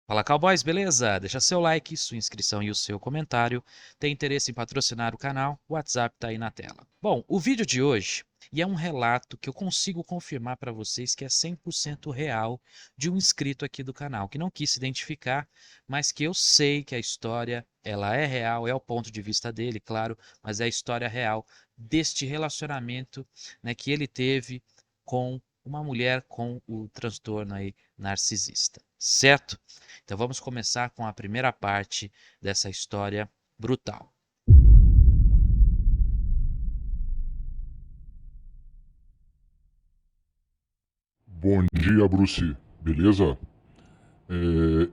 Fala Cowboys, beleza? Deixa seu like, sua inscrição e o seu comentário. Tem interesse em patrocinar o canal? O WhatsApp tá aí na tela. Bom, o vídeo de hoje e é um relato que eu consigo confirmar para vocês que é 100% real de um inscrito aqui do canal, que não quis se identificar, mas que eu sei que a história ela é real, é o ponto de vista dele, claro, mas é a história real deste relacionamento, né, que ele teve com uma mulher com o transtorno aí narcisista, certo? Então vamos começar com a primeira parte dessa história brutal. Bom dia, Bruce. Beleza?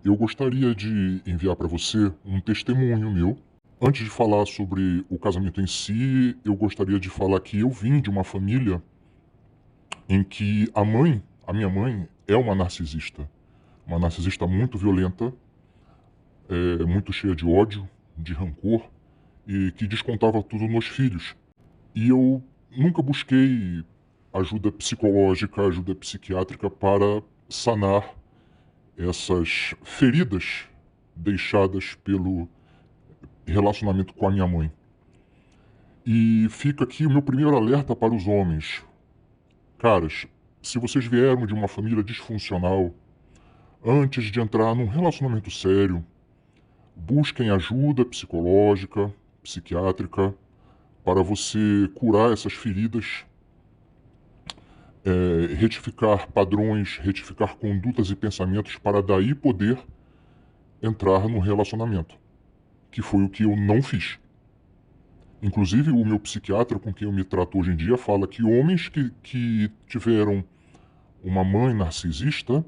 Eu gostaria de enviar para você um testemunho meu. Antes de falar sobre o casamento em si, eu gostaria de falar que eu vim de uma família em que a minha mãe, é uma narcisista muito violenta, muito cheia de ódio, de rancor e que descontava tudo nos filhos. E eu nunca busquei ajuda psicológica, ajuda psiquiátrica para sanar essas feridas deixadas pelo relacionamento com a minha mãe. E fica aqui o meu primeiro alerta para os homens. Caras, se vocês vieram de uma família disfuncional, antes de entrar num relacionamento sério, busquem ajuda psicológica, psiquiátrica, para você curar essas feridas, retificar padrões, retificar condutas e pensamentos para daí poder entrar num relacionamento, que foi o que eu não fiz. Inclusive, o meu psiquiatra com quem eu me trato hoje em dia fala que homens que tiveram uma mãe narcisista,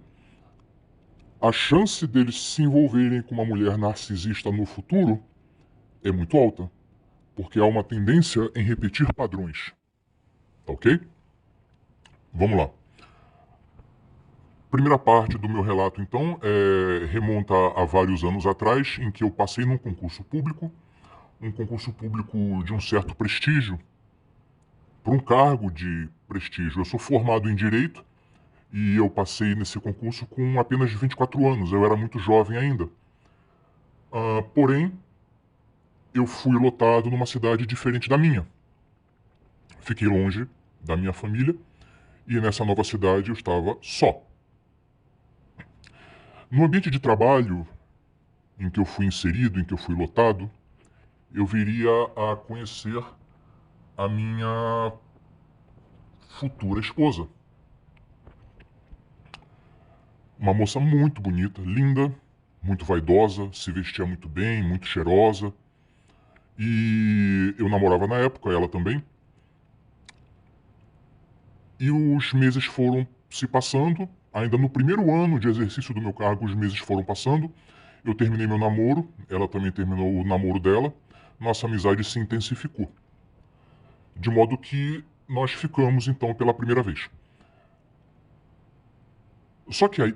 a chance deles se envolverem com uma mulher narcisista no futuro é muito alta, porque há uma tendência em repetir padrões. Tá ok? Vamos lá. Primeira parte do meu relato, então, remonta a vários anos atrás, em que eu passei num concurso público, um concurso público de um certo prestígio, por um cargo de prestígio. Eu sou formado em Direito e eu passei nesse concurso com apenas 24 anos, eu era muito jovem ainda. Porém, eu fui lotado numa cidade diferente da minha. Fiquei longe da minha família e nessa nova cidade eu estava só. No ambiente de trabalho em que eu fui inserido, em que eu fui lotado, eu viria a conhecer a minha futura esposa. Uma moça muito bonita, linda, muito vaidosa, se vestia muito bem, muito cheirosa. E eu namorava na época, ela também. E os meses foram se passando. Ainda no primeiro ano de exercício do meu cargo, os meses foram passando. Eu terminei meu namoro, ela também terminou o namoro dela. Nossa amizade se intensificou. De modo que nós ficamos, então, pela primeira vez. Só que aí,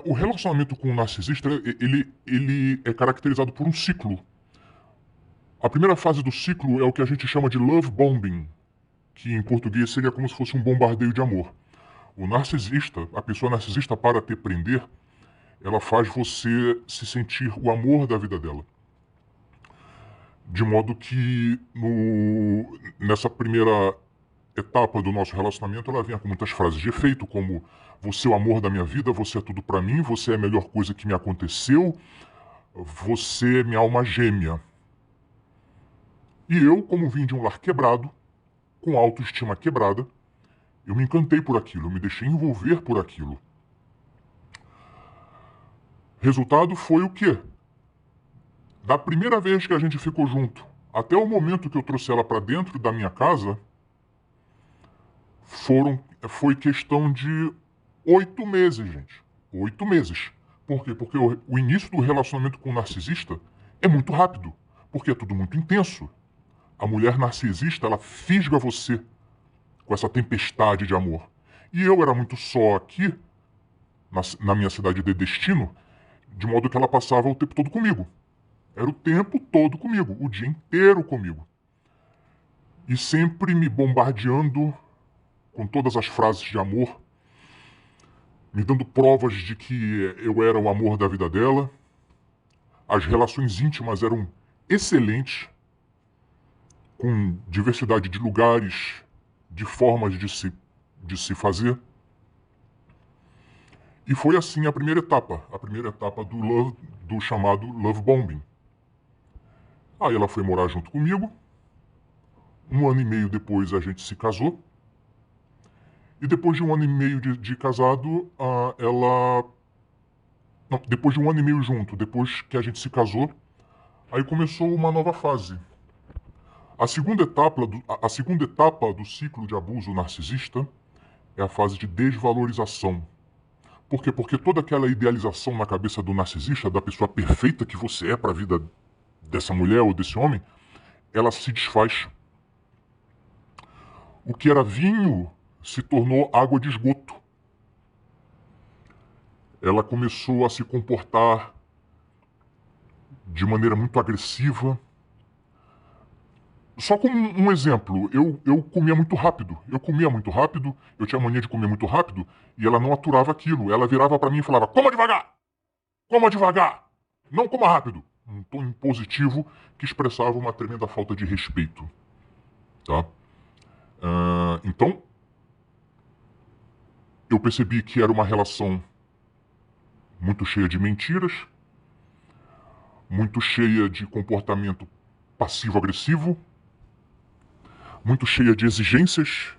o relacionamento com o narcisista, ele é caracterizado por um ciclo. A primeira fase do ciclo é o que a gente chama de love bombing, que em português seria como se fosse um bombardeio de amor. O narcisista, a pessoa narcisista, para te prender, ela faz você se sentir o amor da vida dela. De modo que nessa primeira etapa do nosso relacionamento, ela vinha com muitas frases de efeito, como: você é o amor da minha vida, você é tudo pra mim, você é a melhor coisa que me aconteceu, você é minha alma gêmea. E eu, como vim de um lar quebrado, com autoestima quebrada, eu me encantei por aquilo, eu me deixei envolver por aquilo. Resultado foi o quê? Da primeira vez que a gente ficou junto até o momento que eu trouxe ela para dentro da minha casa, foi questão de 8 meses, gente. 8 meses. Por quê? Porque o início do relacionamento com o narcisista é muito rápido, porque é tudo muito intenso. A mulher narcisista, ela fisga você com essa tempestade de amor. E eu era muito só aqui, na minha cidade de destino, de modo que ela passava o tempo todo comigo. Era o tempo todo comigo, o dia inteiro comigo. E sempre me bombardeando com todas as frases de amor. me dando provas de que eu era o amor da vida dela. As relações íntimas eram excelentes, com diversidade de lugares, de formas de se fazer. E foi assim a primeira etapa do chamado love bombing. Aí ela foi morar junto comigo. 1 ano e meio depois a gente se casou. E depois de 1 ano e meio de casado, ela... Não, depois de 1 ano e meio junto, depois que a gente se casou, aí começou uma nova fase. A segunda etapa do ciclo de abuso narcisista é a fase de desvalorização. Por quê? Porque toda aquela idealização na cabeça do narcisista, da pessoa perfeita que você é para a vida dessa mulher ou desse homem, ela se desfaz. O que era vinho se tornou água de esgoto. Ela começou a se comportar de maneira muito agressiva. Só como um exemplo, eu comia muito rápido. Eu tinha mania de comer muito rápido e ela não aturava aquilo. Ela virava para mim e falava: coma devagar! Coma devagar! Não coma rápido! Um tom impositivo que expressava uma tremenda falta de respeito. Tá? Então, eu percebi que era uma relação muito cheia de mentiras, muito cheia de comportamento passivo-agressivo, muito cheia de exigências,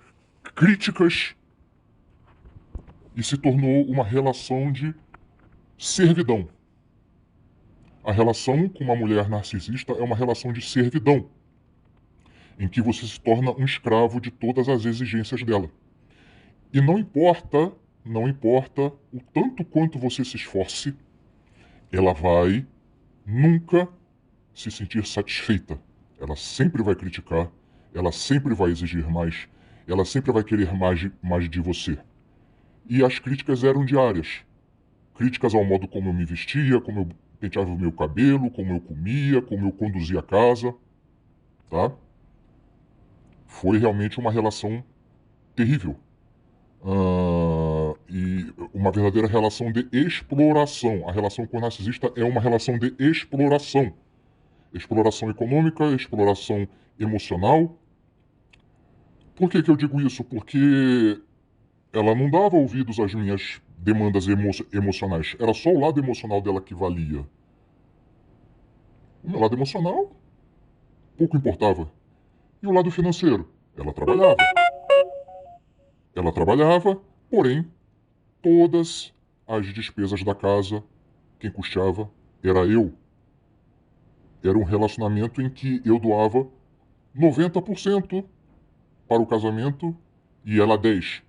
críticas, e se tornou uma relação de servidão. A relação com uma mulher narcisista é uma relação de servidão, em que você se torna um escravo de todas as exigências dela. E não importa o tanto quanto você se esforce, ela vai nunca se sentir satisfeita. Ela sempre vai criticar, ela sempre vai exigir mais, ela sempre vai querer mais de você. E as críticas eram diárias. Críticas ao modo como eu me vestia, como eu penteava o meu cabelo, como eu comia, como eu conduzia a casa, tá? Foi realmente uma relação terrível. E uma verdadeira relação de exploração. A relação com o narcisista é uma relação de exploração. Exploração econômica, exploração emocional. Por que eu digo isso? Porque ela não dava ouvidos às minhas demandas emocionais. Era só o lado emocional dela que valia. O meu lado emocional pouco importava. E o lado financeiro? Ela trabalhava. Ela trabalhava, porém, todas as despesas da casa, quem custeava era eu. Era um relacionamento em que eu doava 90% para o casamento e ela 10%.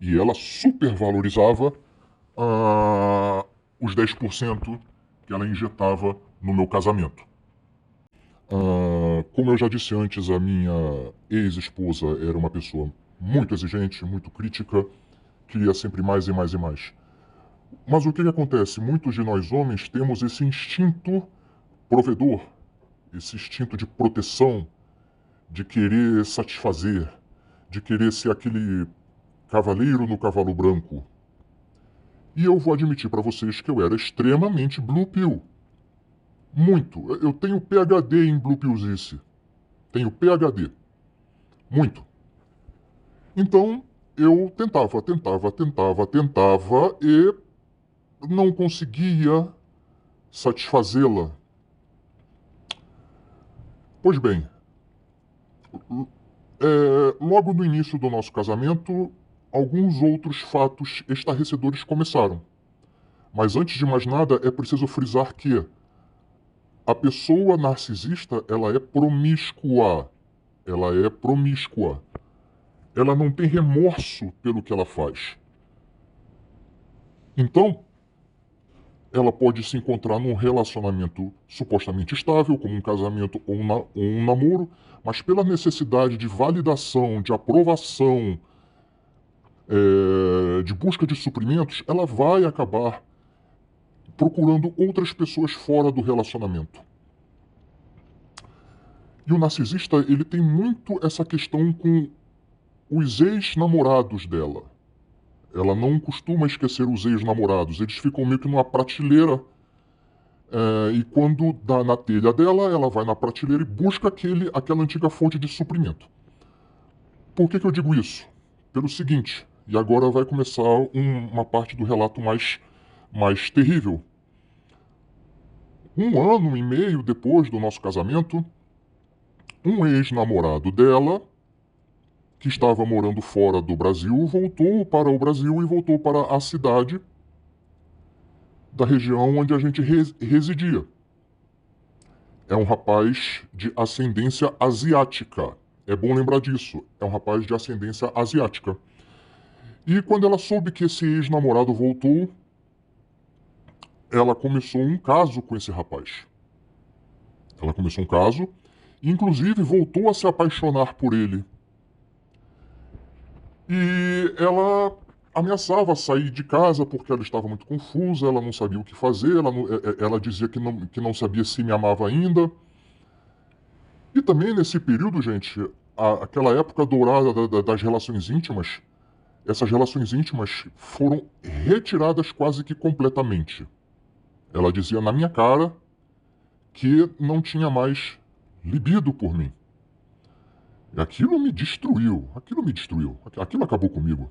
E ela supervalorizava os 10% que ela injetava no meu casamento. Como eu já disse antes, a minha ex-esposa era uma pessoa muito exigente, muito crítica, queria sempre mais e mais e mais. Mas o que acontece? Muitos de nós homens temos esse instinto provedor, esse instinto de proteção, de querer satisfazer, de querer ser aquele cavaleiro no cavalo branco. E eu vou admitir para vocês que eu era extremamente blue pill. Muito. Eu tenho PhD em blue pillzice. Tenho PhD. Muito. Então, eu tentava e não conseguia satisfazê-la. Pois bem, logo no início do nosso casamento, alguns outros fatos estarrecedores começaram. Mas antes de mais nada, é preciso frisar que a pessoa narcisista, ela é promíscua. Ela é promíscua. Ela não tem remorso pelo que ela faz. Então, ela pode se encontrar num relacionamento supostamente estável, como um casamento ou um namoro, mas pela necessidade de validação, de aprovação, de busca de suprimentos, ela vai acabar procurando outras pessoas fora do relacionamento. E o narcisista, ele tem muito essa questão com os ex-namorados dela. Ela não costuma esquecer os ex-namorados. Eles ficam meio que numa prateleira. E quando dá na telha dela, ela vai na prateleira e busca aquela antiga fonte de suprimento. Por que eu digo isso? Pelo seguinte, e agora vai começar uma parte do relato mais terrível. 1 ano e meio depois do nosso casamento, um ex-namorado dela, que estava morando fora do Brasil, voltou para o Brasil e voltou para a cidade da região onde a gente residia. É um rapaz de ascendência asiática. É bom lembrar disso. É um rapaz de ascendência asiática. E quando ela soube que esse ex-namorado voltou, ela começou um caso com esse rapaz. Ela começou um caso, e inclusive voltou a se apaixonar por ele. E ela ameaçava sair de casa porque ela estava muito confusa, ela não sabia o que fazer, ela dizia que não sabia se me amava ainda. E também nesse período, gente, aquela época dourada das relações íntimas, essas relações íntimas foram retiradas quase que completamente. Ela dizia na minha cara que não tinha mais libido por mim. E aquilo me destruiu, aquilo acabou comigo.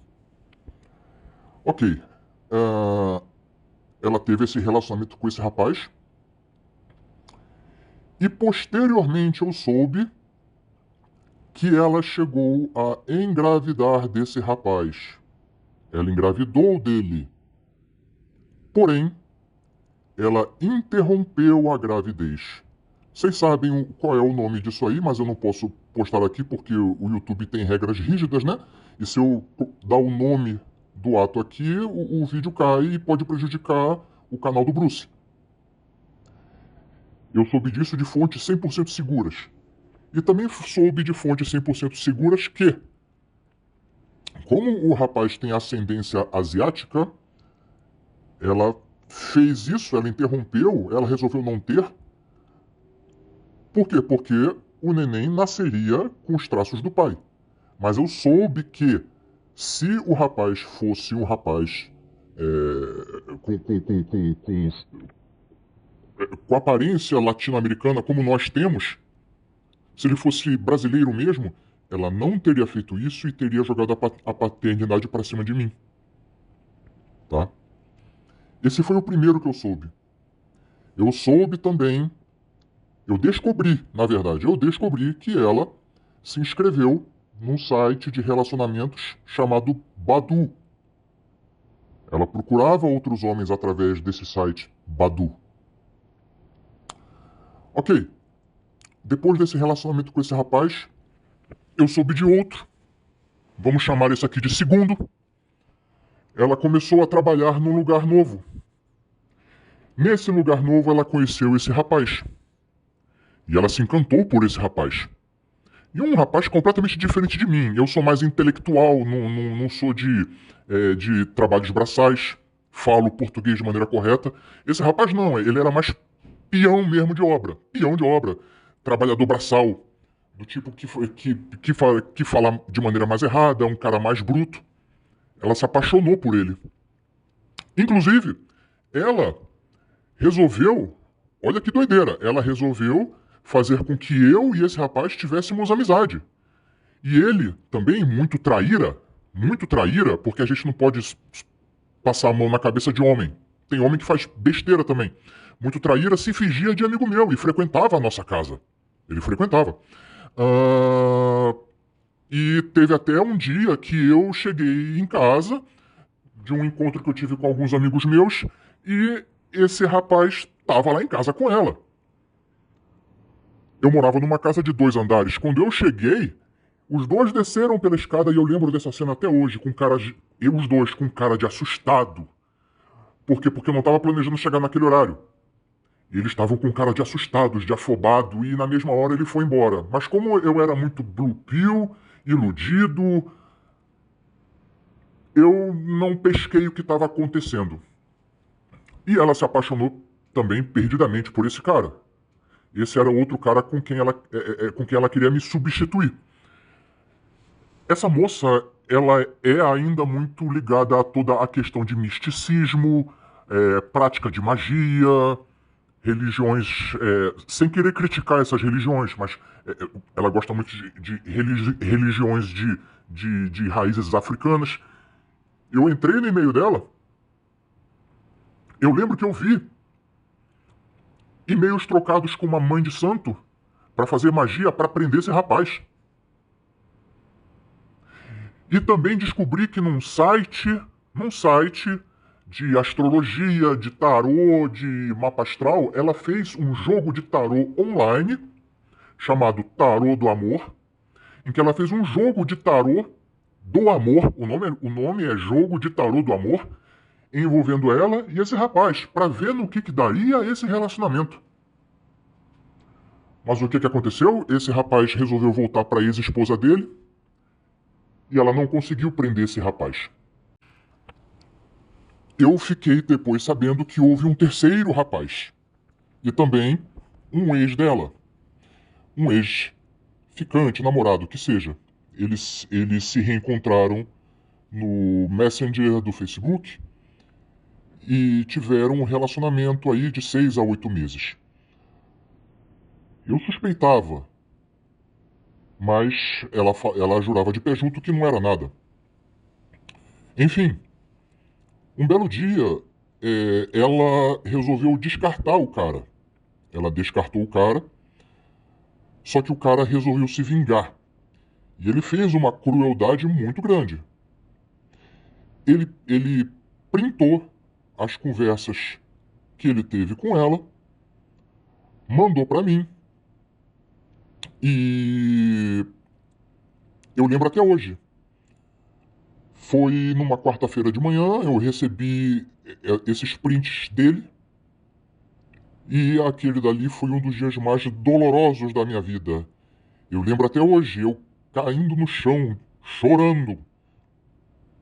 Ok, ela teve esse relacionamento com esse rapaz e posteriormente eu soube que ela chegou a engravidar desse rapaz. Ela engravidou dele. Porém, ela interrompeu a gravidez. Vocês sabem qual é o nome disso aí, mas eu não posso postar aqui porque o YouTube tem regras rígidas, né? E se eu dar o nome do ato aqui, o vídeo cai e pode prejudicar o canal do Bruce. Eu soube disso de fontes 100% seguras. E também soube de fontes 100% seguras que, como o rapaz tem ascendência asiática, ela fez isso, ela interrompeu, ela resolveu não ter. Por quê? Porque o neném nasceria com os traços do pai. Mas eu soube que se o rapaz fosse um rapaz com aparência latino-americana como nós temos, se ele fosse brasileiro mesmo, ela não teria feito isso e teria jogado a paternidade para cima de mim. Tá? Esse foi o primeiro que eu soube. Eu soube também, eu descobri que ela se inscreveu num site de relacionamentos chamado Badoo. Ela procurava outros homens através desse site Badoo. Ok. Depois desse relacionamento com esse rapaz, eu soube de outro. Vamos chamar esse aqui de segundo. Ela começou a trabalhar num lugar novo. Nesse lugar novo, ela conheceu esse rapaz. E ela se encantou por esse rapaz. E um rapaz completamente diferente de mim. Eu sou mais intelectual, não sou de trabalhos braçais, falo português de maneira correta. Esse rapaz não, ele era mais peão mesmo de obra. Peão de obra. Trabalhador braçal. Do tipo que fala de maneira mais errada, um cara mais bruto. Ela se apaixonou por ele. Inclusive, ela resolveu, olha que doideira, ela resolveu fazer com que eu e esse rapaz tivéssemos amizade. E ele também, muito traíra, porque a gente não pode passar a mão na cabeça de homem. Tem homem que faz besteira também. Muito traíra, se fingia de amigo meu e frequentava a nossa casa. Ele frequentava. E teve até um dia que eu cheguei em casa, de um encontro que eu tive com alguns amigos meus, e esse rapaz estava lá em casa com ela. Eu morava numa casa de 2 andares. Quando eu cheguei, os dois desceram pela escada e eu lembro dessa cena até hoje, os dois com cara de assustado. Por quê? Porque eu não estava planejando chegar naquele horário. E eles estavam com cara de assustados, de afobado, e na mesma hora ele foi embora. Mas como eu era muito blue pill, iludido, eu não pesquei o que estava acontecendo. E ela se apaixonou também perdidamente por esse cara. Esse era outro cara com quem ela queria me substituir. Essa moça, ela é ainda muito ligada a toda a questão de misticismo, prática de magia, religiões, sem querer criticar essas religiões, mas ela gosta muito de religiões de raízes africanas. Eu entrei no e-mail dela, eu lembro que eu vi e-mails trocados com uma mãe de santo para fazer magia para prender esse rapaz. E também descobri que num site de astrologia, de tarô, de mapa astral, ela fez um jogo de tarô online chamado Tarô do Amor, em que ela fez um jogo de tarô do amor, o nome é Jogo de Tarô do Amor, envolvendo ela e esse rapaz, para ver no que daria esse relacionamento. Mas o que aconteceu? Esse rapaz resolveu voltar para a ex-esposa dele e ela não conseguiu prender esse rapaz. Eu fiquei depois sabendo que houve um terceiro rapaz e também um ex dela, um ex-ficante, namorado, que seja. Eles se reencontraram no Messenger do Facebook e tiveram um relacionamento aí de 6 a 8 meses. Eu suspeitava, mas ela jurava de pé junto que não era nada. Enfim, um belo dia, ela resolveu descartar o cara. Ela descartou o cara, só que o cara resolveu se vingar. E ele fez uma crueldade muito grande. Ele printou as conversas que ele teve com ela, mandou para mim. E eu lembro até hoje. Foi numa quarta-feira de manhã, eu recebi esses prints dele. E aquele dali foi um dos dias mais dolorosos da minha vida. Eu lembro até hoje, eu caindo no chão, chorando,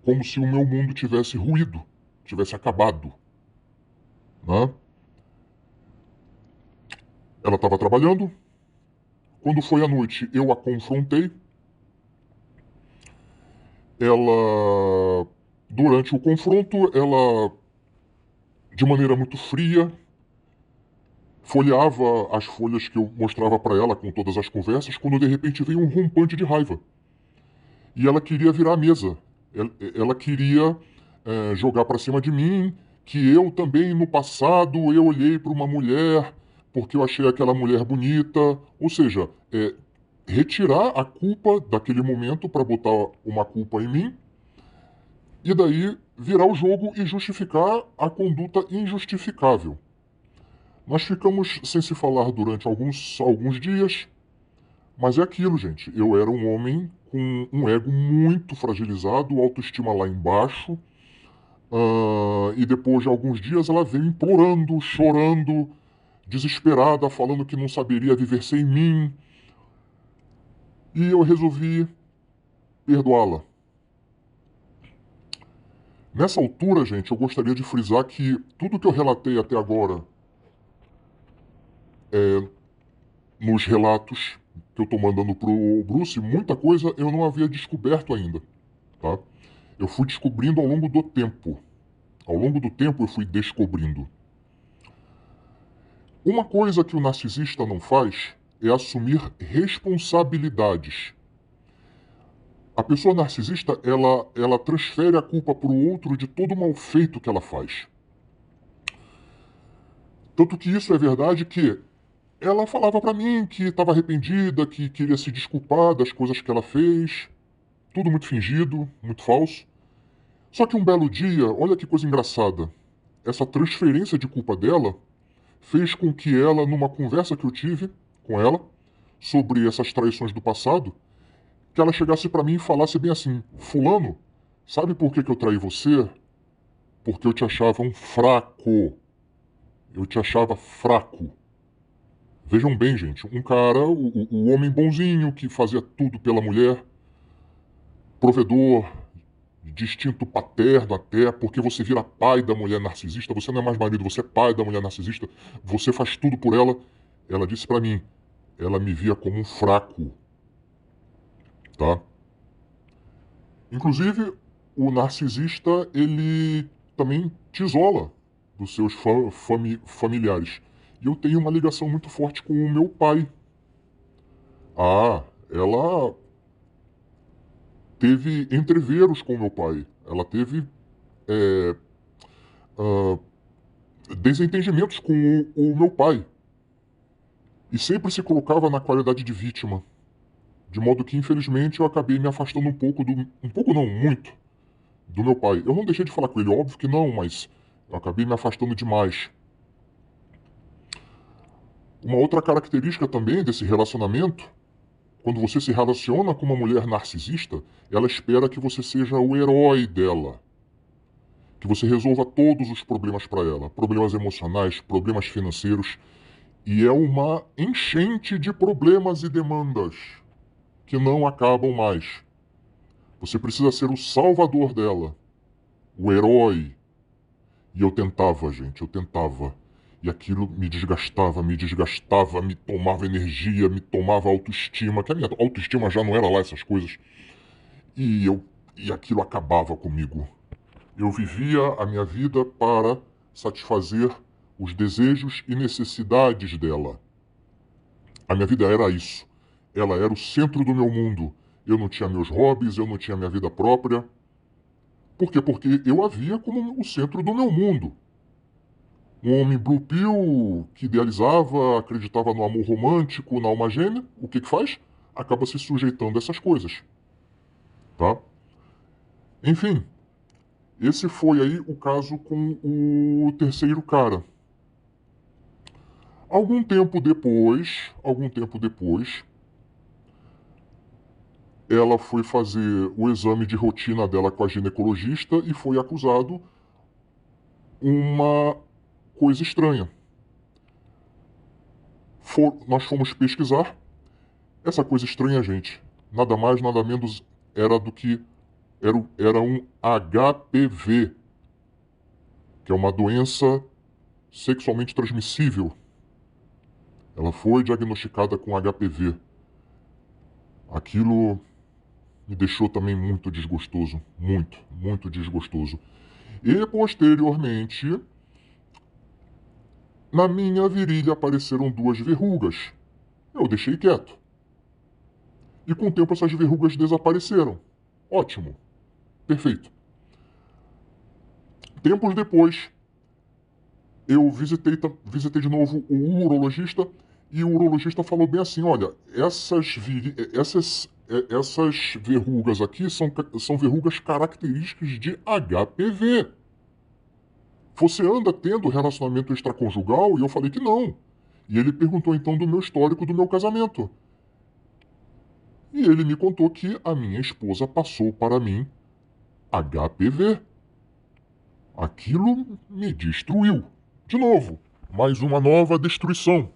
como se o meu mundo tivesse ruído, tivesse acabado. Né? Ela estava trabalhando. Quando foi à noite, eu a confrontei. Ela, durante o confronto, ela, de maneira muito fria, folheava as folhas que eu mostrava para ela com todas as conversas, quando de repente veio um rompante de raiva. E ela queria virar a mesa. Ela queria jogar para cima de mim, que eu também no passado eu olhei para uma mulher porque eu achei aquela mulher bonita. Ou seja, retirar a culpa daquele momento para botar uma culpa em mim e daí virar o jogo e justificar a conduta injustificável. Nós ficamos sem se falar durante alguns dias, mas é aquilo, gente. Eu era um homem com um ego muito fragilizado, autoestima lá embaixo. E depois de alguns dias ela veio implorando, chorando, desesperada, falando que não saberia viver sem mim. E eu resolvi perdoá-la. Nessa altura, gente, eu gostaria de frisar que tudo que eu relatei até agora nos relatos que eu estou mandando pro Bruce, muita coisa eu não havia descoberto ainda, tá? Eu fui descobrindo ao longo do tempo. Ao longo do tempo eu fui descobrindo. Uma coisa que o narcisista não faz é assumir responsabilidades. A pessoa narcisista, ela transfere a culpa para o outro de todo o mal feito que ela faz. Tanto que isso é verdade que ela falava para mim que estava arrependida, que queria se desculpar das coisas que ela fez. Tudo muito fingido, muito falso. Só que um belo dia, olha que coisa engraçada. Essa transferência de culpa dela fez com que ela, numa conversa que eu tive com ela sobre essas traições do passado, que ela chegasse para mim e falasse bem assim: Fulano, sabe por que eu traí você? Porque eu te achava um fraco. Eu te achava fraco. Vejam bem, gente, um cara, o homem bonzinho que fazia tudo pela mulher, provedor, de instinto paterno até, porque você vira pai da mulher narcisista, você não é mais marido, você é pai da mulher narcisista, você faz tudo por ela. Ela disse pra mim, ela me via como um fraco, tá? Inclusive, o narcisista, ele também te isola dos seus familiares. E eu tenho uma ligação muito forte com o meu pai. Ah, ela teve entreveros com o meu pai. Ela teve é, ah, desentendimentos com o meu pai. E sempre se colocava na qualidade de vítima. De modo que, infelizmente, eu acabei me afastando um pouco um pouco não, muito, do meu pai. Eu não deixei de falar com ele, óbvio que não, mas eu acabei me afastando demais. Uma outra característica também desse relacionamento, quando você se relaciona com uma mulher narcisista, ela espera que você seja o herói dela. Que você resolva todos os problemas para ela, problemas emocionais, problemas financeiros, e é uma enchente de problemas e demandas que não acabam mais. Você precisa ser o salvador dela, o herói. E eu tentava, gente, eu tentava. E aquilo me desgastava, me tomava energia, me tomava autoestima, que a minha autoestima já não era lá essas coisas. E aquilo acabava comigo. Eu vivia a minha vida para satisfazer os desejos e necessidades dela. A minha vida era isso. Ela era o centro do meu mundo. Eu não tinha meus hobbies, eu não tinha minha vida própria. Por quê? Porque eu a via como o centro do meu mundo. Um homem blue pill que idealizava, acreditava no amor romântico, na alma gêmea, o que faz? Acaba se sujeitando a essas coisas. Tá? Enfim, esse foi aí o caso com o terceiro cara. Algum tempo depois, ela foi fazer o exame de rotina dela com a ginecologista e foi acusado uma coisa estranha. Nós fomos pesquisar. Essa coisa estranha, gente, nada mais, nada menos era do que era um HPV, que é uma doença sexualmente transmissível. Ela foi diagnosticada com HPV. Aquilo me deixou também muito desgostoso, muito, muito desgostoso. E posteriormente, na minha virilha apareceram 2 verrugas. Eu deixei quieto. E com o tempo essas verrugas desapareceram. Ótimo. Perfeito. Tempos depois, eu visitei de novo o urologista e o urologista falou bem assim, olha, essas verrugas aqui são verrugas características de HPV. Você anda tendo relacionamento extraconjugal? E eu falei que não. E ele perguntou então do meu histórico do meu casamento. E ele me contou que a minha esposa passou para mim HPV. Aquilo me destruiu. De novo, mais uma nova destruição.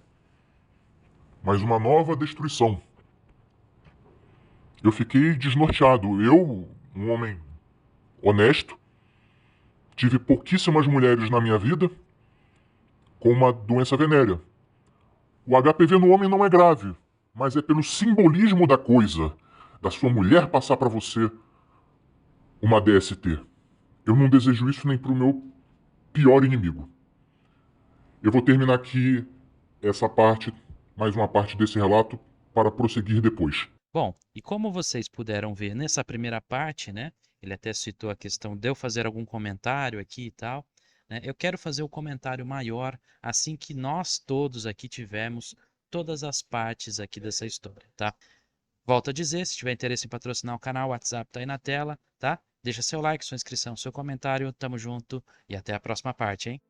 Mais uma nova destruição. Eu fiquei desnorteado. Eu, um homem honesto, tive pouquíssimas mulheres na minha vida com uma doença venérea. O HPV no homem não é grave, mas é pelo simbolismo da coisa, da sua mulher passar para você uma DST. Eu não desejo isso nem para o meu pior inimigo. Eu vou terminar aqui essa parte, mais uma parte desse relato, para prosseguir depois. Bom, e como vocês puderam ver nessa primeira parte, né? Ele até citou a questão de eu fazer algum comentário aqui e tal, né? Eu quero fazer o comentário maior assim que nós todos aqui tivemos todas as partes aqui dessa história, tá? Volto a dizer, se tiver interesse em patrocinar o canal, o WhatsApp tá aí na tela, tá? Deixa seu like, sua inscrição, seu comentário, tamo junto e até a próxima parte, hein?